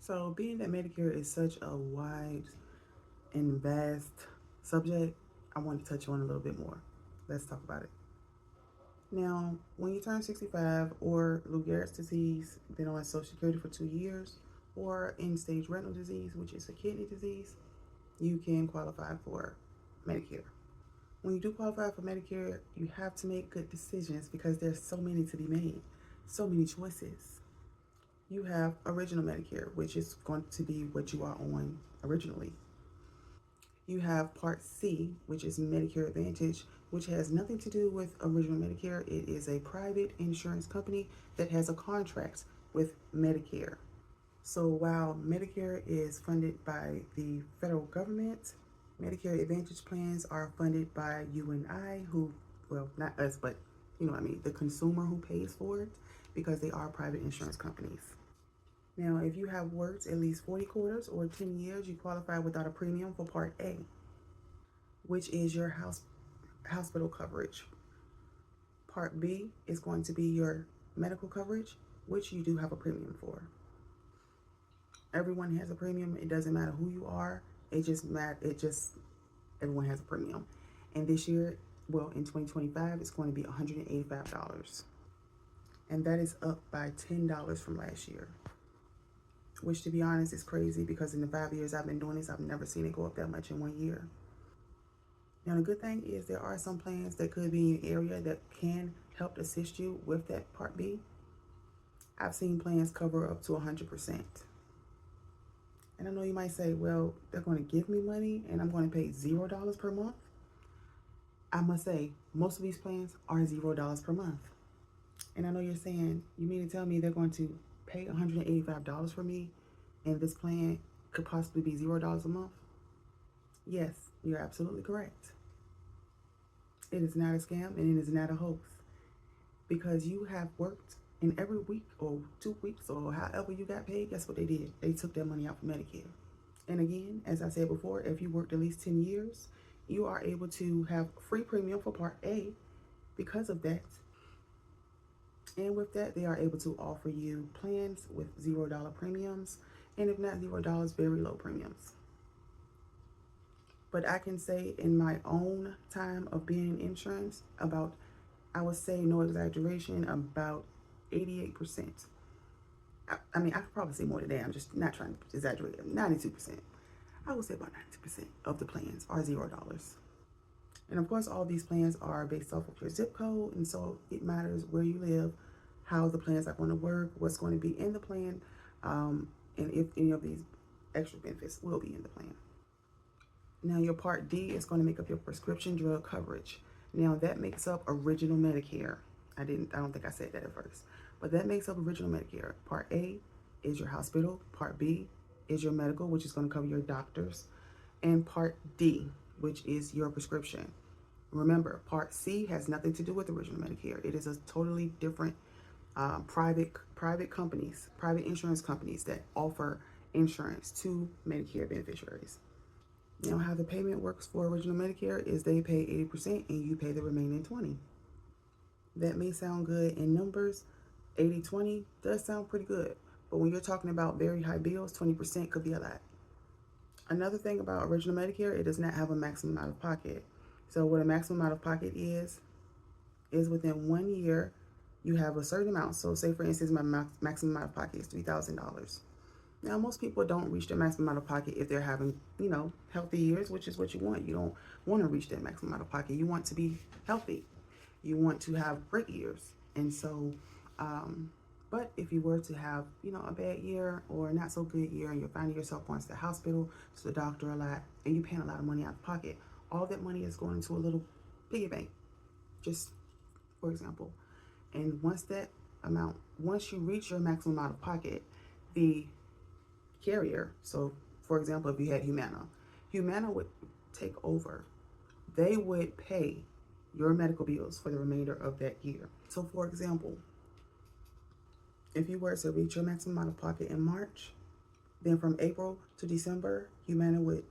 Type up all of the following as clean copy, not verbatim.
So, being that Medicare is such a wide and vast subject, I want to touch on a little bit more. Let's talk about it. Now, when you turn 65 or Lou Gehrig's disease, been on Social Security for 2 years, or end stage renal disease, which is a kidney disease, you can qualify for Medicare. When you do qualify for Medicare, you have to make good decisions because there's so many to be made, so many choices. You have original Medicare, which is going to be what you are on originally. You have Part C, which is Medicare Advantage, which has nothing to do with original Medicare. It is a private insurance company that has a contract with Medicare. So while Medicare is funded by the federal government, Medicare Advantage plans are funded by you and I, who, well, not us, but you know what I mean, the consumer who pays for it, because they are private insurance companies. Now, if you have worked at least 40 quarters or 10 years, you qualify without a premium for Part A, which is your hospital coverage. Part B is going to be your medical coverage, which you do have a premium for. Everyone has a premium. It doesn't matter who you are. It just everyone has a premium. And this year, well, in 2025, it's going to be $185. And that is up by $10 from last year. Which, to be honest, is crazy because in the 5 years I've been doing this, I've never seen it go up that much in 1 year. Now, the good thing is there are some plans that could be in an area that can help assist you with that Part B. I've seen plans cover up to 100%. And I know you might say, well, they're going to give me money and I'm going to pay $0 per month. I must say, most of these plans are $0 per month. And I know you're saying, you mean to tell me they're going to pay $185 for me and this plan could possibly be $0 a month? Yes, you're absolutely correct. It is not a scam and it is not a hoax because you have worked and every week or 2 weeks or however you got paid, guess what they did? They took that money out from Medicare. And again, as I said before, if you worked at least 10 years, you are able to have free premium for Part A because of that. And with that, they are able to offer you plans with $0 premiums, and if not $0, very low premiums. But I can say in my own time of being in insurance, about, I would say, no exaggeration, about 88%. I mean, I could probably say more than that. I'm just not trying to exaggerate. 92%. I would say about 92% of the plans are $0. And of course, all these plans are based off of your zip code. And so it matters where you live, how the plans are going to work, what's going to be in the plan, and if any of these extra benefits will be in the plan. Now, your Part D is going to make up your prescription drug coverage. Now, that makes up original Medicare. I don't think I said that at first, but that makes up original Medicare. Part A is your hospital. Part B is your medical, which is going to cover your doctors, and Part D, which is your prescription. Remember, Part C has nothing to do with original Medicare. It is a totally different private companies, private insurance companies that offer insurance to Medicare beneficiaries. Now, how the payment works for original Medicare is they pay 80% and you pay the remaining 20%. That may sound good in numbers. 80-20 does sound pretty good. But when you're talking about very high bills, 20% could be a lot. Another thing about original Medicare, it does not have a maximum out of pocket. So what a maximum out of pocket is within 1 year, you have a certain amount. So say, for instance, my maximum out of pocket is $3,000. Now, most people don't reach their maximum out of pocket if they're having, healthy years, which is what you want. You don't want to reach that maximum out of pocket. You want to be healthy. You want to have great years. And so, but if you were to have, a bad year or not so good year and you're finding yourself going to the hospital, to the doctor a lot, and you're paying a lot of money out of pocket, all that money is going to a little piggy bank, just for example. And once you reach your maximum out of pocket, the carrier, so for example, if you had Humana would take over. They would pay your medical bills for the remainder of that year. So for example, if you were to reach your maximum out of pocket in March, then from April to December, Humana would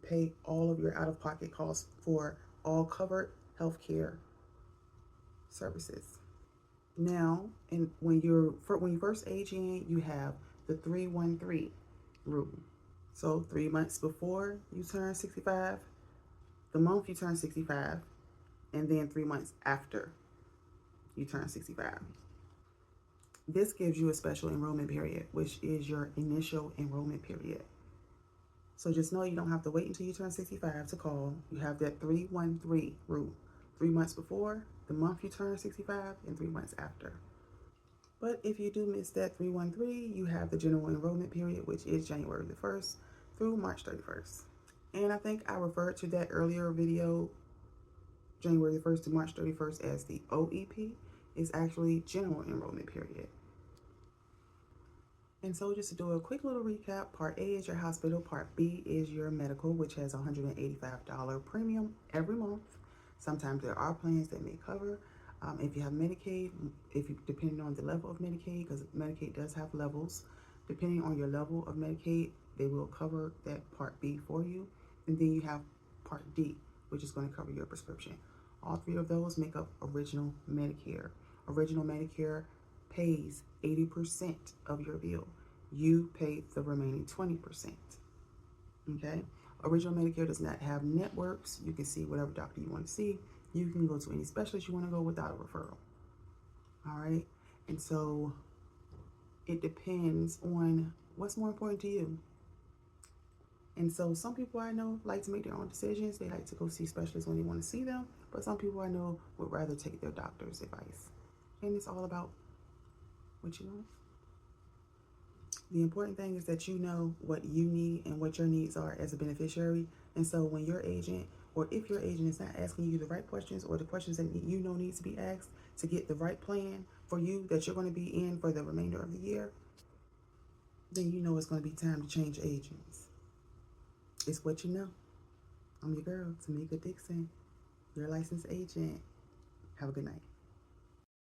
pay all of your out-of-pocket costs for all covered healthcare services. Now, and when you first age in, you have the 313 rule. So 3 months before you turn 65, the month you turn 65, and then 3 months after you turn 65. This gives you a special enrollment period, which is your initial enrollment period. So just know you don't have to wait until you turn 65 to call. You have that 313 rule. 3 months before, the month you turn 65, and 3 months after. But if you do miss that 313, you have the general enrollment period, which is January the 1st through March 31st. And I think I referred to that earlier video, January the 1st to March 31st, as the OEP. Is actually general enrollment period. And so just to do a quick little recap, Part A is your hospital, Part B is your medical, which has a $185 premium every month. Sometimes there are plans that may cover. If you have Medicaid, depending on the level of Medicaid, because Medicaid does have levels, depending on your level of Medicaid, they will cover that Part B for you. And then you have Part D, which is going to cover your prescription. All three of those make up Original Medicare. Original Medicare pays 80% of your bill. You pay the remaining 20%. Okay? Original Medicare does not have networks. You can see whatever doctor you want to see. You can go to any specialist you want to go without a referral. All right? And so it depends on what's more important to you. And so some people I know like to make their own decisions. They like to go see specialists when they want to see them. But some people I know would rather take their doctor's advice. And it's all about what you want. The important thing is that you know what you need and what your needs are as a beneficiary. And so when your agent, or if your agent is not asking you the right questions or the questions that you know needs to be asked to get the right plan for you that you're going to be in for the remainder of the year, then you know it's going to be time to change agents. It's what you know. I'm your girl, Tamika Dixon, your licensed agent. Have a good night.